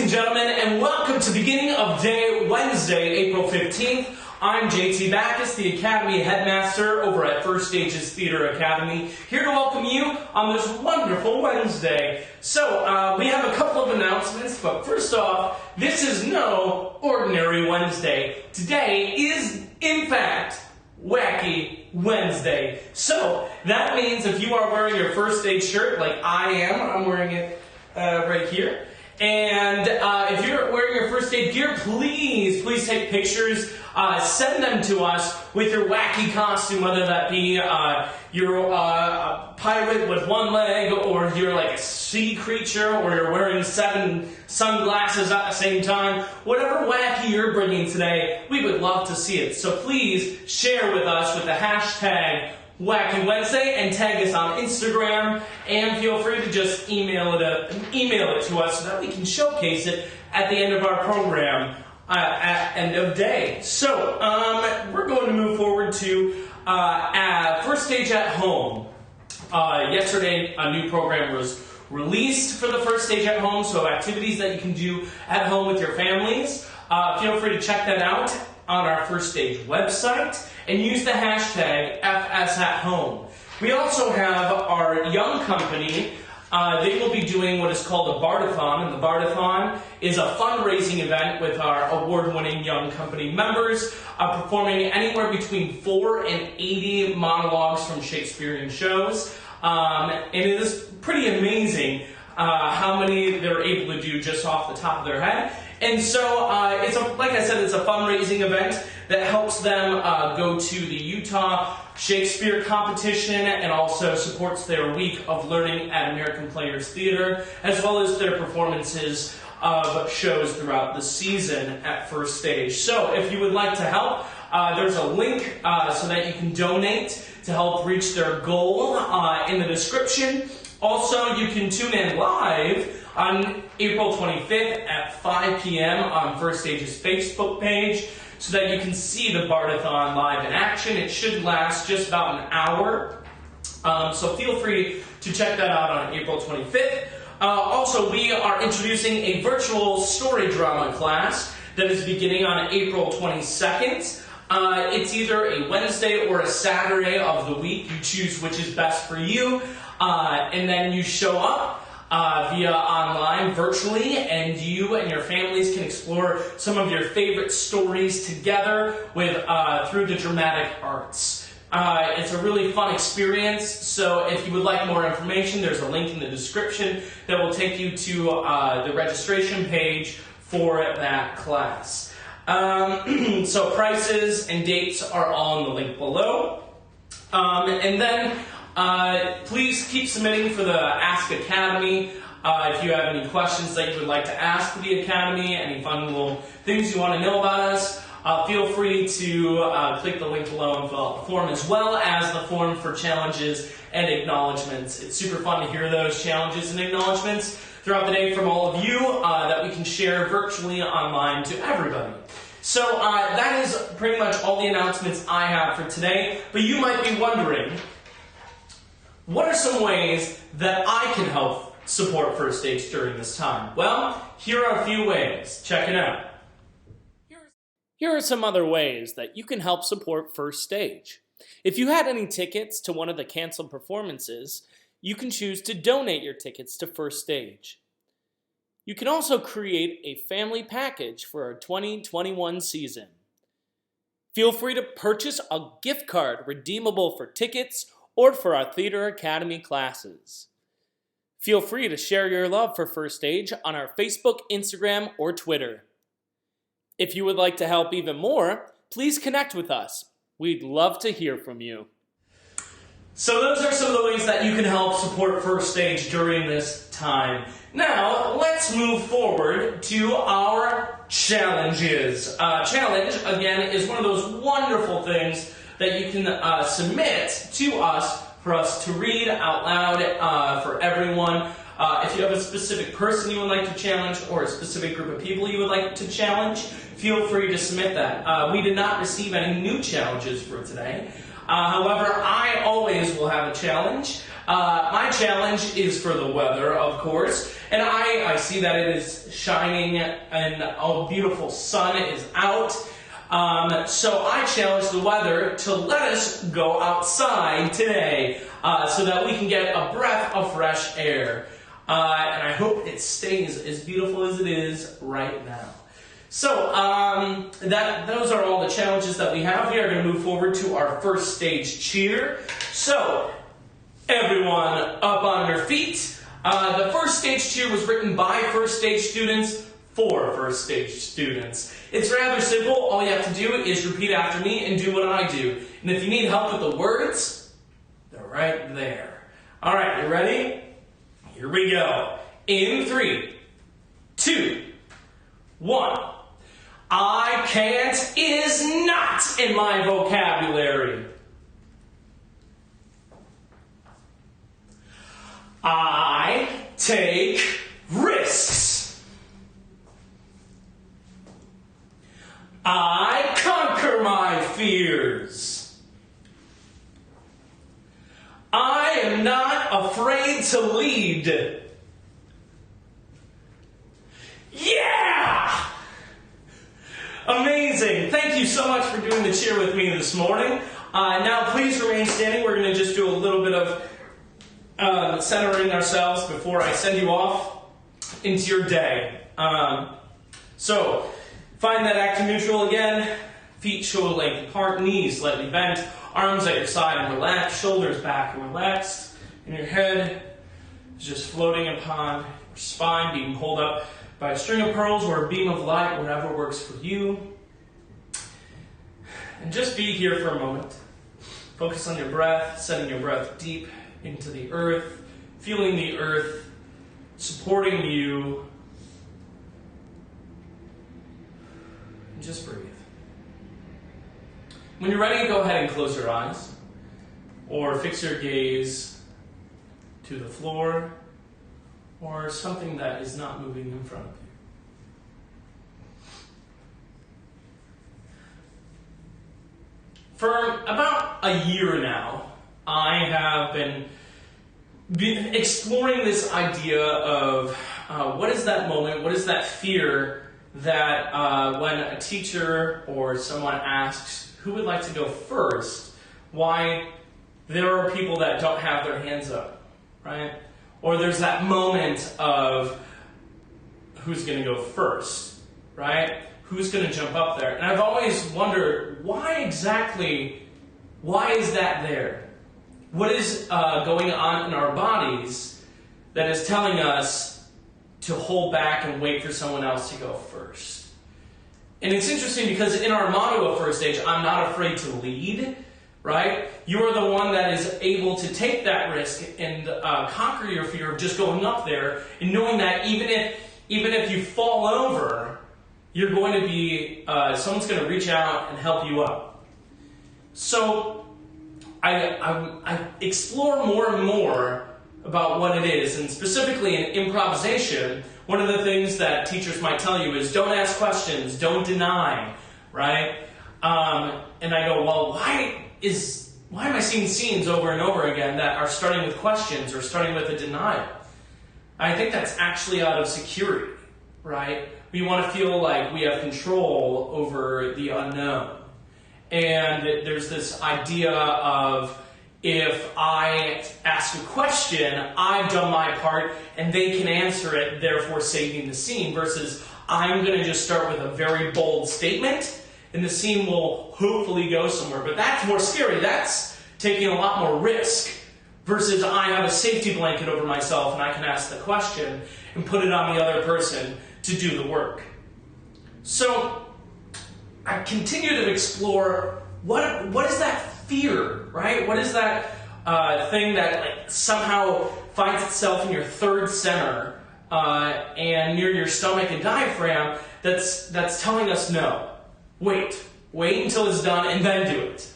and gentlemen, and welcome to Beginning of Day Wednesday, April 15th. I'm JT Backus, the Academy Headmaster over at First Stages Theater Academy, here to welcome you on this wonderful Wednesday. So, we have a couple of announcements, but first off, this is no ordinary Wednesday. Today is, in fact, Wacky Wednesday. So, that means if you are wearing your First Stage shirt, like I am, I'm wearing it right here. And if you're wearing your first aid gear, please take pictures. Send them to us with your wacky costume, whether that be you're a pirate with one leg, or you're like a sea creature, or you're wearing 7 sunglasses at the same time. Whatever wacky you're bringing today, we would love to see it. So please share with us with the hashtag Wacky Wednesday and tag us on Instagram, and feel free to just email it to us so that we can showcase it at the end of our program at end of day. So we're going to move forward to First Stage at Home. Yesterday a new program was released for the First Stage at Home, so activities that you can do at home with your families. Feel free to check that out on our First Stage website and use the hashtag FSAtHome. We also have our young company. They will be doing what is called a Bardathon, and the Bardathon is a fundraising event with our award-winning young company members, performing anywhere between 4 and 80 monologues from Shakespearean shows. And it is pretty amazing how many they're able to do just off the top of their head. And so, like I said, it's a fundraising event that helps them go to the Utah Shakespeare competition, and also supports their week of learning at American Players Theater, as well as their performances of shows throughout the season at First Stage. So if you would like to help, there's a link so that you can donate to help reach their goal in the description. Also, you can tune in live on April 25th at 5 p.m. on First Stage's Facebook page, so that you can see the Bardathon live in action. It should last just about an hour, so feel free to check that out on April 25th. Also, we are introducing a virtual story drama class that is beginning on April 22nd. It's either a Wednesday or a Saturday of the week. You choose which is best for you, and then you show up via online, virtually, and you and your families can explore some of your favorite stories together with through the dramatic arts. It's a really fun experience, so if you would like more information, there's a link in the description that will take you to the registration page for that class. So prices and dates are all in the link below. And then please keep submitting for the Ask Academy. If you have any questions that you would like to ask the Academy, any fun little things you want to know about us, feel free to click the link below and fill out the form, as well as the form for challenges and acknowledgements. It's super fun to hear those challenges and acknowledgements throughout the day from all of you that we can share virtually online to everybody. So that is pretty much all the announcements I have for today, but you might be wondering, what are some ways that I can help support First Stage during this time? Well, here are a few ways. Check it out. Here are some other ways that you can help support First Stage. If you had any tickets to one of the canceled performances, you can choose to donate your tickets to First Stage. You can also create a family package for our 2021 season. Feel free to purchase a gift card redeemable for tickets or for our Theater Academy classes. Feel free to share your love for First Stage on our Facebook, Instagram, or Twitter. If you would like to help even more, please connect with us. We'd love to hear from you. So those are some of the ways that you can help support First Stage during this time. Now, let's move forward to our challenges. Challenge, again, is one of those wonderful things that you can submit to us for us to read out loud for everyone. If you have a specific person you would like to challenge or a specific group of people you would like to challenge, feel free to submit that. We did not receive any new challenges for today. However, I always will have a challenge. My challenge is for the weather, of course, and I see that it is shining and a beautiful sun is out. So I challenge the weather to let us go outside today so that we can get a breath of fresh air. And I hope it stays as beautiful as it is right now. So those are all the challenges that we have. We are going to move forward to our first stage cheer. So everyone up on their feet. The first stage cheer was written by first stage students for first stage students. It's rather simple. All you have to do is repeat after me and do what I do. And if you need help with the words, they're right there. All right, you ready? Here we go. In 3, 2, 1. I can't is not in my vocabulary. I take risks. I conquer my fears. I am not afraid to lead. Yeah! Amazing. Thank you so much for doing the cheer with me this morning. Now please remain standing. We're going to just do a little bit of centering ourselves before I send you off into your day. So find that active neutral again. Feet shoulder length apart, knees slightly bent, arms at your side and relaxed, shoulders back and relaxed, and your head is just floating upon your spine, being pulled up by a string of pearls or a beam of light, whatever works for you. And just be here for a moment. Focus on your breath, sending your breath deep into the earth, feeling the earth supporting you. And just breathe. When you're ready, go ahead and close your eyes or fix your gaze to the floor or something that is not moving in front of you. For about a year now, I have been exploring this idea of what is that moment, what is that fear that when a teacher or someone asks who would like to go first, why there are people that don't have their hands up, right? Or there's that moment of who's going to go first, right? Who's going to jump up there? And I've always wondered, why is that there? What is going on in our bodies that is telling us to hold back and wait for someone else to go first? And it's interesting because in our motto of First Stage, I'm not afraid to lead, right? You are the one that is able to take that risk and conquer your fear of just going up there and knowing that even if you fall over, you're going to be, someone's going to reach out and help you up. So I explore more and more about what it is, and specifically in improvisation, one of the things that teachers might tell you is don't ask questions, don't deny, right? And I go, well, why am I seeing scenes over and over again that are starting with questions or starting with a denial? I think that's actually out of security, right? We want to feel like we have control over the unknown. And there's this idea of if I ask a question, I've done my part and they can answer it, therefore saving the scene, versus I'm going to just start with a very bold statement and the scene will hopefully go somewhere. But that's more scary. That's taking a lot more risk versus I have a safety blanket over myself and I can ask the question and put it on the other person to do the work. So I continue to explore what is that fear, right? What is that thing that somehow finds itself in your third center and near your stomach and diaphragm that's telling us no. Wait until it's done and then do it.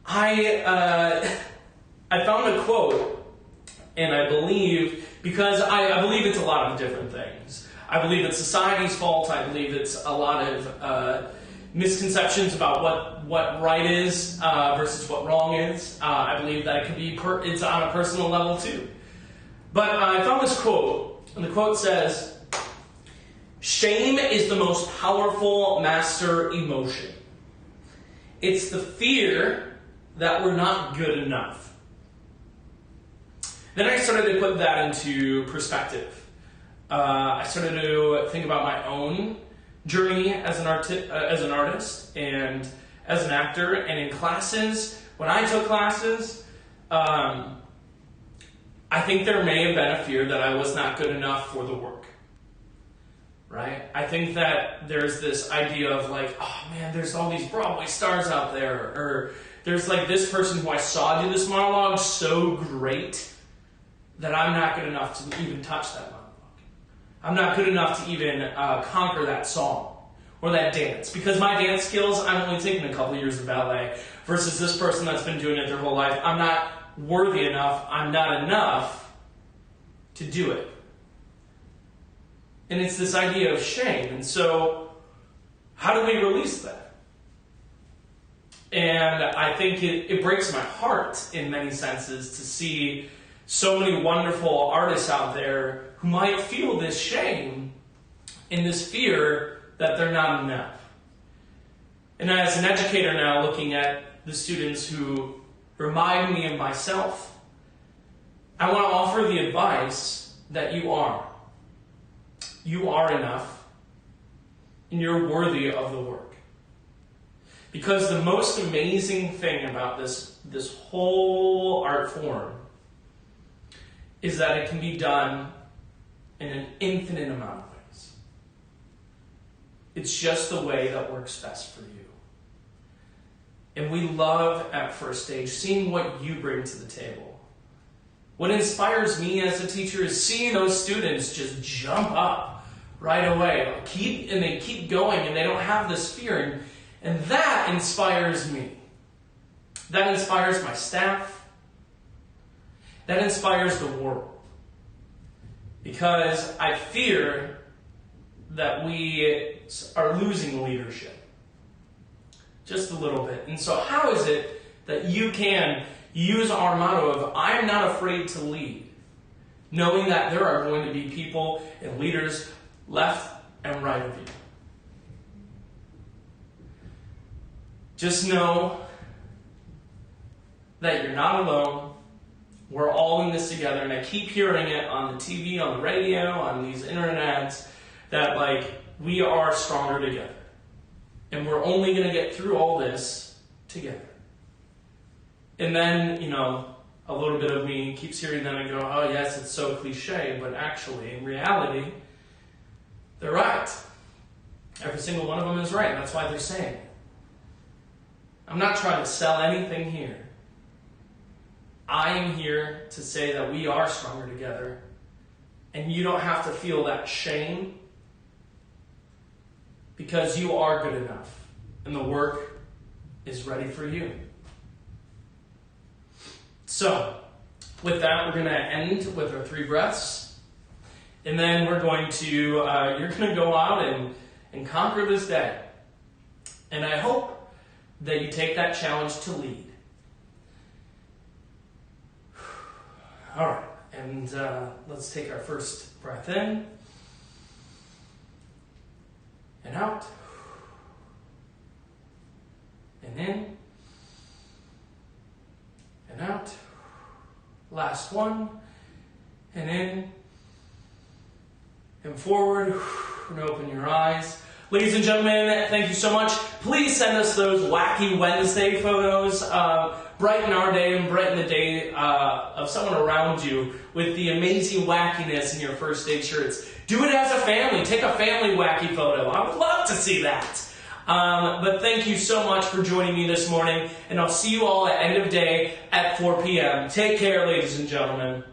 I found a quote And I believe, because I believe it's a lot of different things. I believe it's society's fault. I believe it's a lot of misconceptions about what right is versus what wrong is. I believe that it could be it's on a personal level too. But I found this quote, and the quote says, "Shame is the most powerful master emotion. It's the fear that we're not good enough." Then I started to put that into perspective. I started to think about my own journey as an artist and as an actor, and in classes, when I took classes, I think there may have been a fear that I was not good enough for the work, right? I think that there's this idea of like, oh man, there's all these Broadway stars out there, or there's like this person who I saw do this monologue so great that I'm not good enough to even touch that monologue. I'm not good enough to even conquer that song or that dance, because my dance skills, I've only taken a couple years of ballet, versus this person that's been doing it their whole life. I'm not worthy enough, I'm not enough to do it. And it's this idea of shame. And so, how do we release that? And I think it breaks my heart in many senses to see so many wonderful artists out there who might feel this shame and this fear that they're not enough. And as an educator now, looking at the students who remind me of myself, I want to offer the advice that you are. You are enough, and you're worthy of the work. Because the most amazing thing about this whole art form is that it can be done in an infinite amount of ways. It's just the way that works best for you. And we love at First Stage seeing what you bring to the table. What inspires me as a teacher is seeing those students just jump up right away. They keep going, and they don't have this fear. And that inspires me. That inspires my staff. That inspires the world. Because I fear that we are losing leadership. Just a little bit. And so how is it that you can use our motto of, I'm not afraid to lead, knowing that there are going to be people and leaders left and right of you? Just know that you're not alone. We're all in this together, and I keep hearing it on the TV, on the radio, on these internets, that like, we are stronger together. And we're only going to get through all this together. And then, a little bit of me keeps hearing that and go, oh yes, it's so cliche, but actually, in reality, they're right. Every single one of them is right. That's why they're saying it. I'm not trying to sell anything here. I am here to say that we are stronger together, and you don't have to feel that shame, because you are good enough, and the work is ready for you. So, with that, we're going to end with our 3 breaths, and then we're going to, you're going to go out and conquer this day. And I hope that you take that challenge to lead. All right, and let's take our first breath in and out, and in and out. Last one, and in and forward, and open your eyes. Ladies and gentlemen, thank you so much. Please send us those wacky Wednesday photos. Brighten our day and brighten the day of someone around you with the amazing wackiness in your First Stage shirts. Do it as a family. Take a family wacky photo. I would love to see that. But thank you so much for joining me this morning, and I'll see you all at end of day at 4 p.m. Take care, ladies and gentlemen.